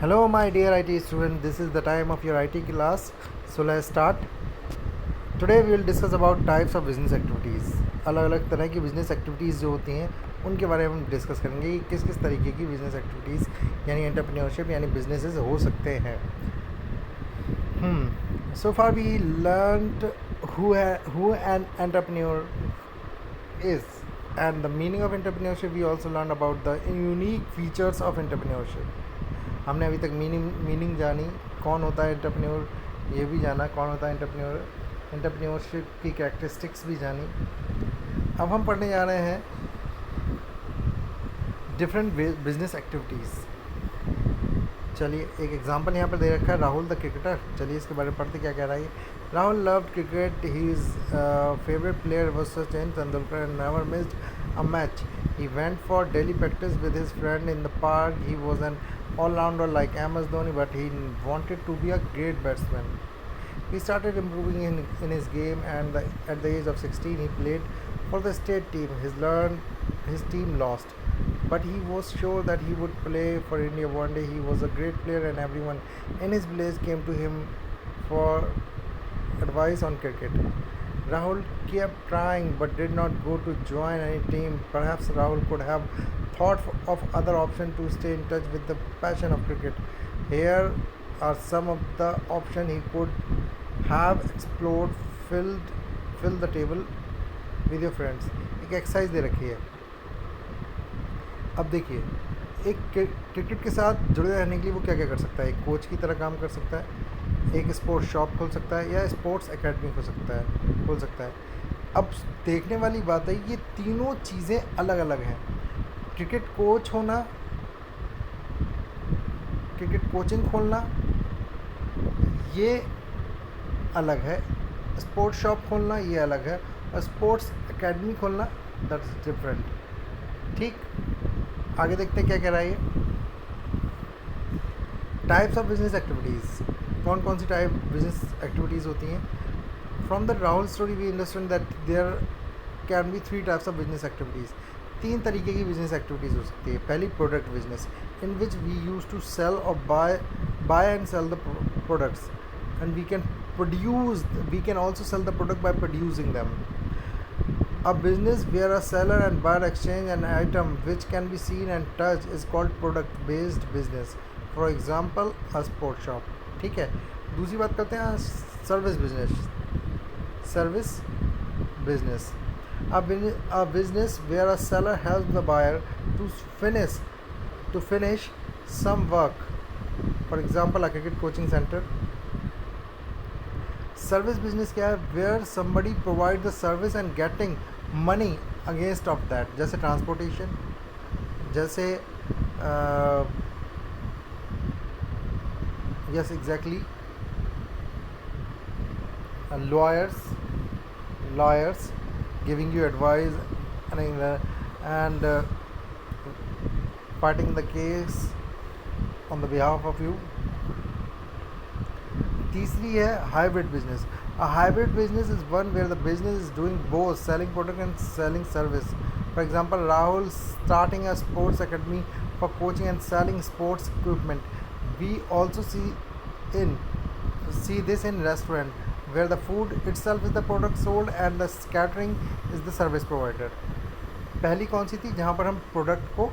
Hello, my dear IT student. This is the time of your IT class. So let's start. Today we will discuss about types of business activities. अलग अलग तरह की business activities जो होती हैं उनके बारे में हम डिस्कस करेंगे कि किस किस तरीके की बिजनेस एक्टिविटीज़ यानी एंटरप्रेन्योरशिप यानी बिजनेसेस हो सकते हैं. So far we learned who an entrepreneur is and the meaning of entrepreneurship. We also learned about the unique features of entrepreneurship. हमने अभी तक मीनिंग जानी, कौन होता है एंटरप्रेन्योर ये भी जाना, कौन होता है एंटरप्रेन्योरशिप की कैरेक्टरिस्टिक्स भी जानी. अब हम पढ़ने जा रहे हैं डिफरेंट बिजनेस एक्टिविटीज़. चलिए एक एग्जांपल यहाँ पर दे रखा है, राहुल द क्रिकेटर. चलिए इसके बारे में पढ़ते क्या कह रहा है ये. Rahul loved cricket. His favorite player was Sachin Tendulkar and never missed a match. He went for daily practice with his friend in the park. He was an all-rounder like MS Dhoni, but he wanted to be a great batsman. He started improving in his game, and at the age of 16, he played for the state team. His team lost, but he was sure that he would play for India one day. He was a great player, and everyone in his village came to him for advice on cricket. Rahul kept trying but did not go to join any team. Perhaps Rahul could have thought of other options to stay in touch with the passion of cricket. Here are some of the options he could have explored. Fill the table with your friends. एक exercise दे रखी है. अब देखिए, एक cricket के साथ जुड़े रहने के लिए वो क्या क्या कर सकता है. एक कोच की तरह काम कर सकता है, एक स्पोर्ट्स शॉप खोल सकता है या स्पोर्ट्स एकेडमी खोल सकता है. अब देखने वाली बात है, ये तीनों चीज़ें अलग अलग हैं. क्रिकेट कोच होना, क्रिकेट कोचिंग खोलना ये अलग है, स्पोर्ट्स शॉप खोलना ये अलग है, और स्पोर्ट्स एकेडमी खोलना दैट्स डिफरेंट. ठीक, आगे देखते हैं क्या कह रहा है ये. Types of business activities. कौन कौन सी टाइप बिजनेस एक्टिविटीज़ होती हैं. From the Rahul story we understand that there can be 3 types of business activities. 3 तरीके की बिजनेस एक्टिविटीज़ हो सकती है. पहली product business, in which we use to sell और buy and sell the products, and we can also sell the product by producing them. A business where a seller and buyer exchange an item which can be seen and touched is called product based business. For example, a sports shop. ठीक है. दूसरी बात करते हैं service business. A business where a seller helps the buyer to finish some work. For example, a cricket coaching center. Service business क्या है. Where somebody provide the service and getting money against of that. जैसे transportation, जैसे yes exactly lawyers giving you advice and fighting the case on the behalf of you. तीसरी है hybrid business. A hybrid business is one where the business is doing both selling product and selling service. For example, Rahul starting a sports academy for coaching and selling sports equipment. We also see this in restaurant where the food itself is the product sold and the catering is the service provider. पहली कौन सी थी, जहाँ पर हम product को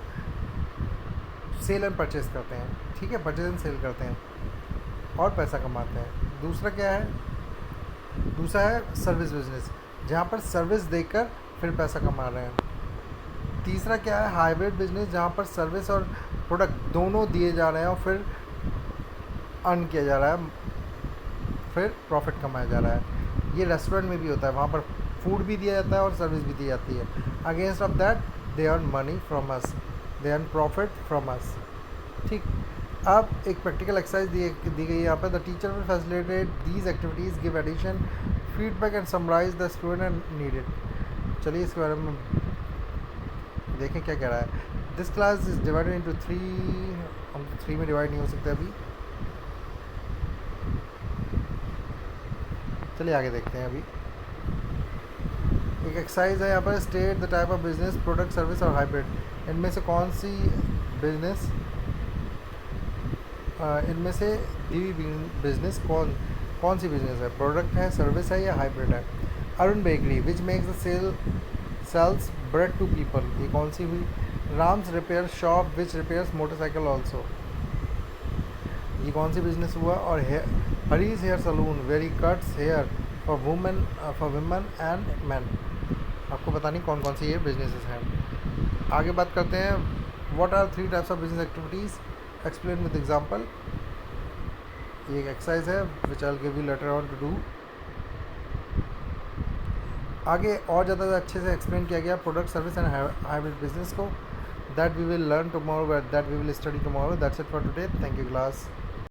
cell and purchase करते हैं. ठीक है, परचेज एंड सेल करते हैं और पैसा कमाते हैं. दूसरा क्या है, दूसरा है सर्विस बिजनेस, जहाँ पर सर्विस देकर फिर पैसा कमा रहे हैं. तीसरा क्या है, हाइब्रिड बिजनेस, जहाँ पर सर्विस और प्रोडक्ट दोनों दिए जा रहे हैं और फिर अर्न किया जा रहा है, फिर प्रॉफिट कमाया जा रहा है. ये रेस्टोरेंट में भी होता है, वहाँ पर फूड भी दिया जाता है और सर्विस भी दी जाती है. Against of that they earn money from us, they earn profit from us. ठीक. अब एक प्रैक्टिकल एक्सरसाइज दी गई है यहाँ पर. The teacher will facilitate these activities, give addition, feedback and summarize the student needed. चलिए इसके बारे में देखें क्या कह रहा है. This class is divided into 3. हम 3 में डिवाइड नहीं हो सकते अभी. चलिए आगे देखते हैं. अभी एक एक्सरसाइज है यहाँ पर. State the type of business, product, service और हाइब्रिड. इनमें से कौन सी बिजनेस इनमें से दी हुई बिजनेस कौन कौन सी बिजनेस है, प्रोडक्ट है, सर्विस है या हाइब्रिड है। Arun bakery which makes the sells bread to people, ये कौन सी हुई। Ram's repair shop which repairs motorcycle also, ये कौन सी बिजनेस हुआ। और Hari's hair salon very cuts hair for women for women and man, आपको पता नहीं कौन कौन सी ये बिजनेसेस हैं। आगे बात करते हैं, what are 3 types of business activities, explain with example. ये एक एक्सरसाइज है which I will give you later on to do. आगे और ज़्यादा अच्छे से एक्सप्लेन किया गया product service and hybrid business को, that we will learn tomorrow, that we will study tomorrow. That's it for today, thank you class.